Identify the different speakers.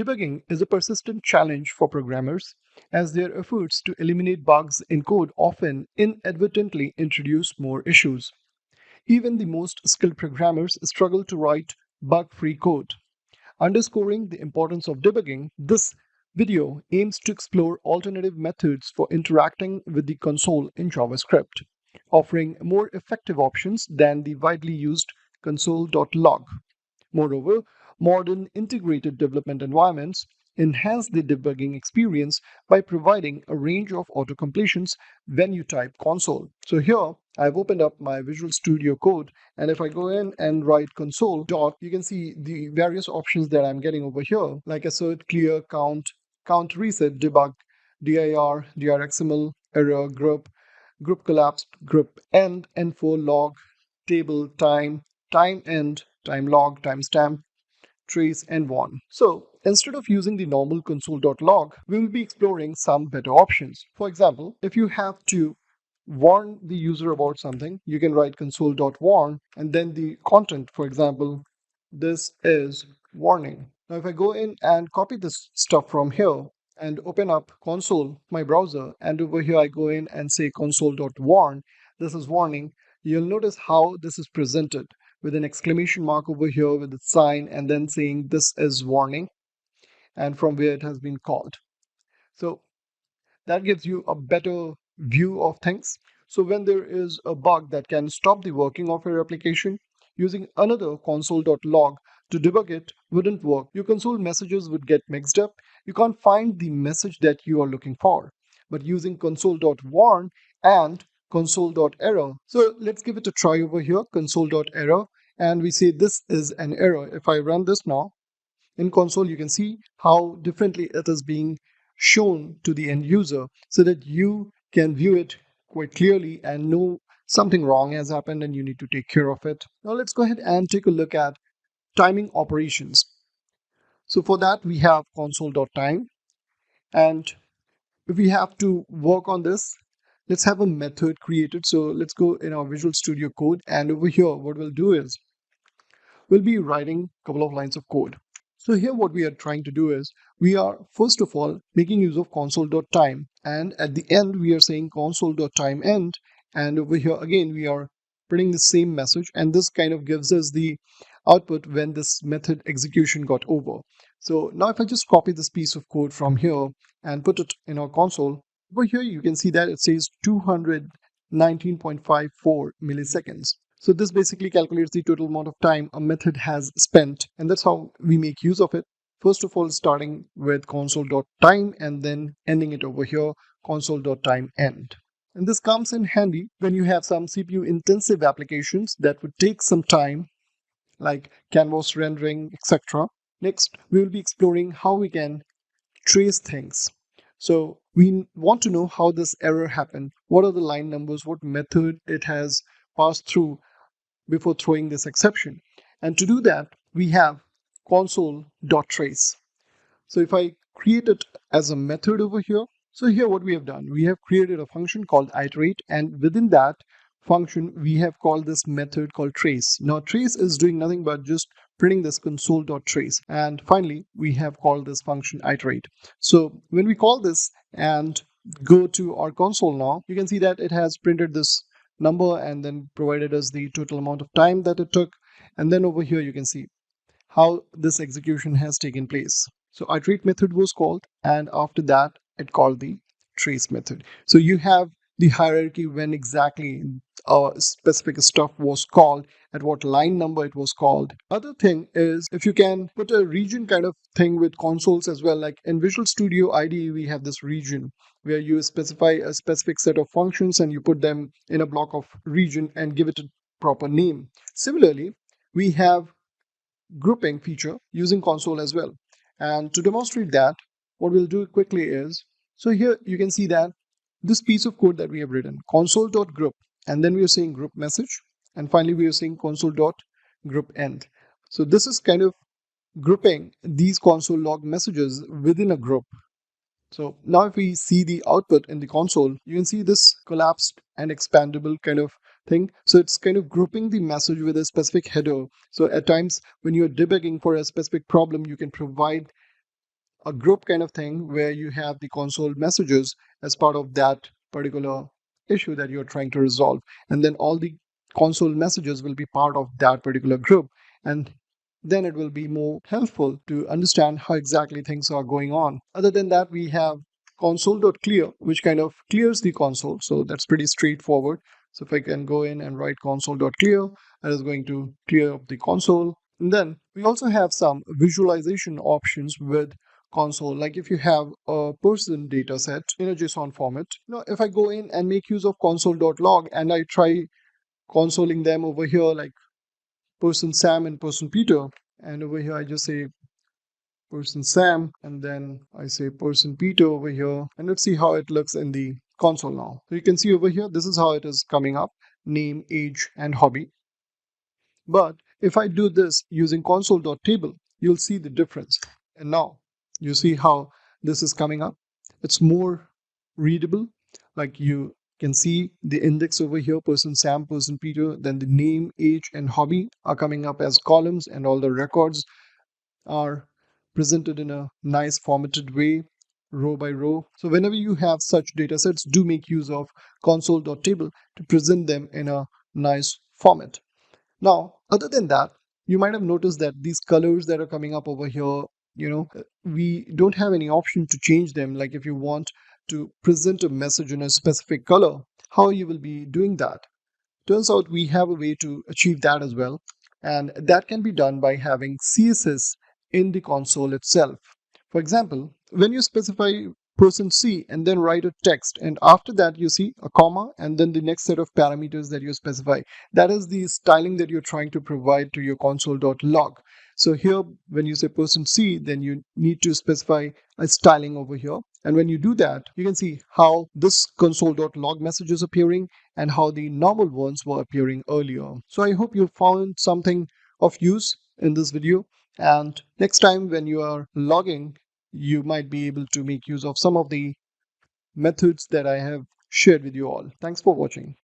Speaker 1: Debugging is a persistent challenge for programmers as their efforts to eliminate bugs in code often inadvertently introduce more issues. Even the most skilled programmers struggle to write bug-free code. Underscoring the importance of debugging, this video aims to explore alternative methods for interacting with the console in JavaScript, offering more effective options than the widely used console.log. Moreover, modern integrated development environments enhance the debugging experience by providing a range of auto-completions when you type console. So here I've opened up my Visual Studio Code, and if I go in and write console dot, you can see the various options that I'm getting over here, like assert, clear, count reset, debug, dir xml, error, group collapsed, group end, info, log, table, time end, time log, timestamp, trace, and warn. So instead of using the normal console.log, we will be exploring some better options. For example, if you have to warn the user about something, you can write console.warn and then the content, for example, this is warning. Now, if I go in and copy this stuff from here and open up console, my browser, and over here I go in and say console.warn, this is warning, you'll notice how this is presented with an exclamation mark over here with a sign and then saying this is warning and from where it has been called. So that gives you a better view of things. So when there is a bug that can stop the working of your application, using another console.log to debug it wouldn't work. Your console messages would get mixed up. You can't find the message that you are looking for. But using console.warn and console.error. So let's give it a try over here, console.error, and we say this is an error. If I run this now, in console, you can see how differently it is being shown to the end user so that you can view it quite clearly and know something wrong has happened and you need to take care of it. Now let's go ahead and take a look at timing operations. So for that, we have console.time. And if we have to work on this, let's have a method created. So let's go in our Visual Studio Code. And over here, what we'll do is we'll be writing a couple of lines of code. So here what we are trying to do is we are first of all making use of console.time, and at the end we are saying console.timeEnd, and over here again we are printing the same message, and this kind of gives us the output when this method execution got over. So now if I just copy this piece of code from here and put it in our console, over here you can see that it says 219.54 milliseconds. So this basically calculates the total amount of time a method has spent, and that's how we make use of it. First of all, starting with console.time and then ending it over here, console.timeEnd. And this comes in handy when you have some CPU intensive applications that would take some time, like canvas rendering, etc. Next, we will be exploring how we can trace things. So we want to know how this error happened, what are the line numbers, what method it has passed through before throwing this exception. And to do that, we have console.trace. So if I create it as a method over here, so here what we have done, we have created a function called iterate, and within that function, we have called this method called trace. Now trace is doing nothing but just printing this console.trace. And finally, we have called this function iterate. So when we call this and go to our console now, you can see that it has printed this number and then provided us the total amount of time that it took. And then over here you can see how this execution has taken place. So iterate method was called, and after that it called the trace method. So you have the hierarchy when exactly specific stuff was called, at what line number it was called. Other thing is if you can put a region kind of thing with consoles as well, like in Visual Studio IDE we have this region where you specify a specific set of functions and you put them in a block of region and give it a proper name. Similarly, we have grouping feature using console as well. And to demonstrate that, what we'll do quickly is, so here you can see that this piece of code that we have written, console.group, and then we are saying group message, and finally we are saying console.groupEnd. So this is kind of grouping these console log messages within a group. So now if we see the output in the console, you can see this collapsed and expandable kind of thing. So it's kind of grouping the message with a specific header. So at times when you're debugging for a specific problem, you can provide a group kind of thing where you have the console messages as part of that particular issue that you're trying to resolve. And then all the console messages will be part of that particular group. And then it will be more helpful to understand how exactly things are going on. Other than that, we have console.clear, which kind of clears the console. So that's pretty straightforward. So if I can go in and write console.clear, that is going to clear up the console. And then we also have some visualization options with console. Like if you have a person data set in a JSON format, if I go in and make use of console.log and I try consoling them over here, like person Sam and person Peter, and over here I just say person Sam, and then I say person Peter over here, and let's see how it looks in the console now. So you can see over here, this is how it is coming up: name, age, and hobby. But if I do this using console.table, you'll see the difference. And now you see how this is coming up. It's more readable. Like you can see the index over here, person Sam, person Peter, then the name, age, and hobby are coming up as columns, and all the records are presented in a nice formatted way, row by row. So whenever you have such data sets, do make use of console.table to present them in a nice format. Now, other than that, you might have noticed that these colors that are coming up over here, we don't have any option to change them. Like if you want to present a message in a specific color, how you will be doing that? Turns out we have a way to achieve that as well. And that can be done by having CSS in the console itself. For example, when you specify person C and then write a text, and after that you see a comma and then the next set of parameters that you specify, that is the styling that you're trying to provide to your console.log. So here when you say person C, then you need to specify a styling over here, and when you do that, you can see how this console.log message is appearing and how the normal ones were appearing earlier. So I hope you found something of use in this video, and next time when you are logging, you might be able to make use of some of the methods that I have shared with you all. Thanks for watching.